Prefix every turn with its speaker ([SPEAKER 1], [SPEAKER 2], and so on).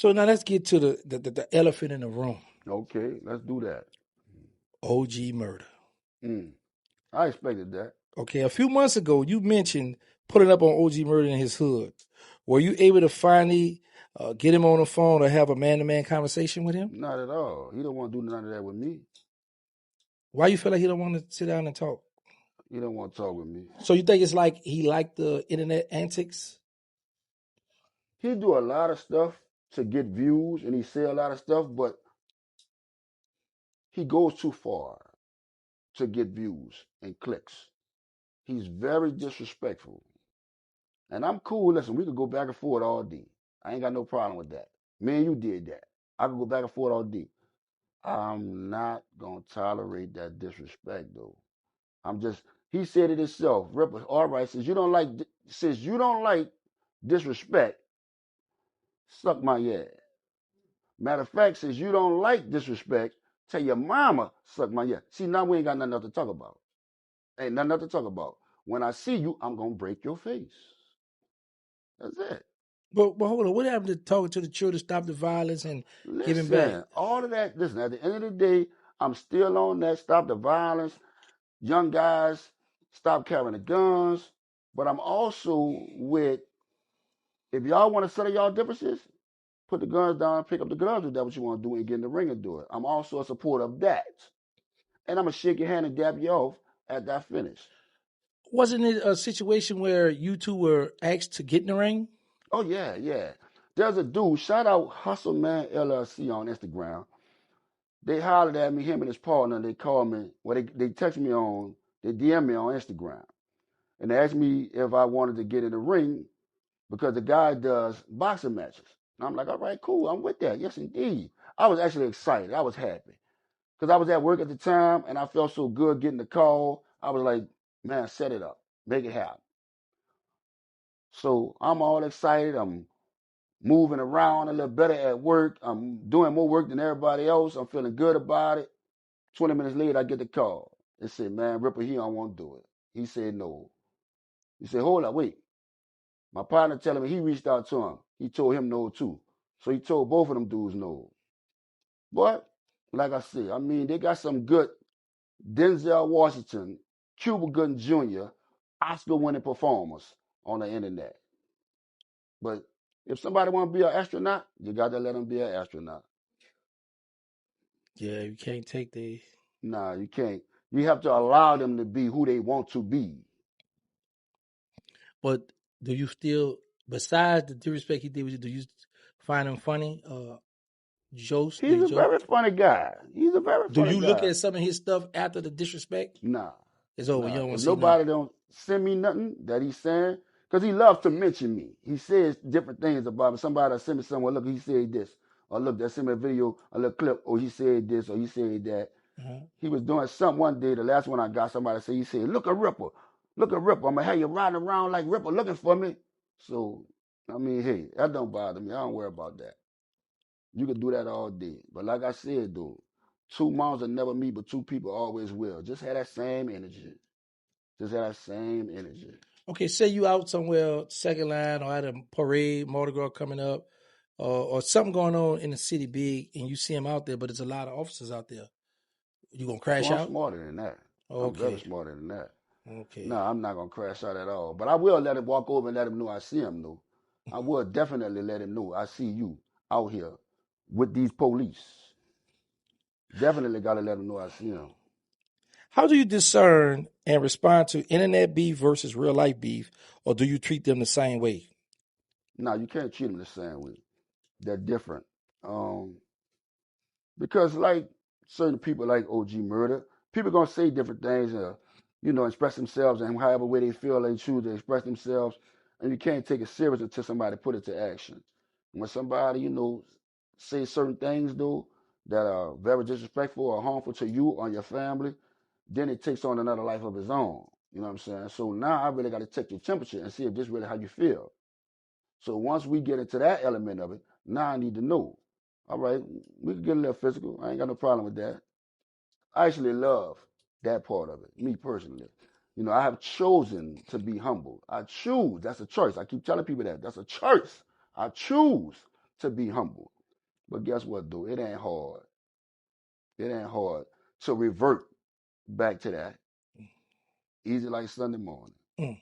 [SPEAKER 1] So now let's get to the elephant in the room.
[SPEAKER 2] Okay, let's do that.
[SPEAKER 1] OG murder.
[SPEAKER 2] I expected that.
[SPEAKER 1] Okay, a few months ago, you mentioned pulling up on OG murder in his hood. Were you able to finally get him on the phone or have a man-to-man conversation with him?
[SPEAKER 2] Not at all. He don't want to do none of that with me.
[SPEAKER 1] Why you feel like he don't want to sit down and talk?
[SPEAKER 2] He don't want to talk with me.
[SPEAKER 1] So you think it's like he liked the internet antics?
[SPEAKER 2] He do a lot of stuff to get views and he say a lot of stuff, but he goes too far to get views and clicks. He's very disrespectful. And I'm cool. Listen, we could go back and forth all day. I ain't got no problem with that. Me and you did that. I could go back and forth all day. I'm not going to tolerate that disrespect, though. He said it himself. Ripa, all right, since you don't like disrespect, suck my ass. Matter of fact, since you don't like disrespect, tell your mama suck my ass. See, now we ain't got nothing else to talk about. Ain't nothing else to talk about. When I see you, I'm going to break your face. That's it.
[SPEAKER 1] But hold on, what happened to talking to the children, stop the violence, and giving back?
[SPEAKER 2] Listen, all of that, listen, at the end of the day, I'm still on that. Stop the violence. Young guys, stop carrying the guns. But I'm also with, if y'all want to settle y'all differences, put the guns down and pick up the gloves if that's what you want to do and get in the ring and do it. I'm also a supporter of that. And I'm going to shake your hand and dab you off at that finish.
[SPEAKER 1] Wasn't it a situation where you two were asked to get in the ring?
[SPEAKER 2] Oh, yeah, yeah. There's a dude, shout out Hustle Man LLC on Instagram. They hollered at me, him and his partner, they called me, well, they text me on, they DM me on Instagram. And they asked me if I wanted to get in the ring because the guy does boxing matches. And I'm like, all right, cool, I'm with that. Yes, indeed. I was actually excited. I was happy. Because I was at work at the time and I felt so good getting the call. I was like, man, set it up. Make it happen. So I'm all excited. I'm moving around a little better at work. I'm doing more work than everybody else. I'm feeling good about it. 20 minutes later, I get the call. They said, man, Ripa, he don't want to do it. He said no. He said, hold up, wait. My partner telling me he reached out to him. He told him no too. So he told both of them dudes no. But, like I said, I mean, they got some good Denzel Washington, Cuba Gooding Jr., Oscar-winning performers on the internet. But if somebody want to be an astronaut, you got to let them be an astronaut.
[SPEAKER 1] Yeah, you can't take the...
[SPEAKER 2] Nah, you can't. You have to allow them to be who they want to be.
[SPEAKER 1] But do you still, besides the disrespect he did with you, do you find him funny? Jokes?
[SPEAKER 2] He's a very funny guy. He's a very
[SPEAKER 1] Do
[SPEAKER 2] funny
[SPEAKER 1] you
[SPEAKER 2] guy.
[SPEAKER 1] look at some of his stuff after the disrespect?
[SPEAKER 2] Nah.
[SPEAKER 1] It's over. You don't want
[SPEAKER 2] If
[SPEAKER 1] to see
[SPEAKER 2] nobody
[SPEAKER 1] nothing.
[SPEAKER 2] don't send me nothing that he's saying, because he loves to mention me. He says different things about me. Somebody send me somewhere, look, he said this. Or look, they sent me a video, a little clip, or he said this, or he said that. He was doing something one day, the last one I got, somebody said, he said, look at Ripper. Look at Ripper. I'm going to have you riding around like Ripper looking for me. So, I mean, hey, that don't bother me. I don't worry about that. You can do that all day. But like I said, though, two moms will never meet, but two people always will. Just have that same energy. Just have that same energy.
[SPEAKER 1] Okay, say you out somewhere, second line, or at a parade, Mardi Gras coming up, or something going on in the city big, and you see him out there, but there's a lot of officers out there. You gonna crash
[SPEAKER 2] I'm
[SPEAKER 1] out?
[SPEAKER 2] smarter than that.
[SPEAKER 1] Okay.
[SPEAKER 2] I'm very smarter than that.
[SPEAKER 1] Okay.
[SPEAKER 2] No, I'm not gonna crash out at all. But I will let him walk over and let him know I see him. Though I will definitely let him know I see you out here with these police. Definitely gotta let him know I see him.
[SPEAKER 1] How do you discern and respond to internet beef versus real life beef, or do you treat them the same way?
[SPEAKER 2] No, you can't treat them the same way. They're different. Because like certain people like OG Murder, people gonna say different things, express themselves in however way they feel they choose to express themselves, and you can't take it serious until somebody put it to action. When somebody, say certain things though that are very disrespectful or harmful to you or your family, then it takes on another life of its own. You know what I'm saying? So now I really got to take your temperature and see if this really how you feel. So once we get into that element of it, now I need to know. All right, we can get a little physical. I ain't got no problem with that. I actually love that part of it, me personally. I have chosen to be humble. I choose. That's a choice. I keep telling people that. That's a choice. I choose to be humble. But guess what, dude? It ain't hard. It ain't hard to revert back to that. Easy like Sunday morning.
[SPEAKER 1] Mm.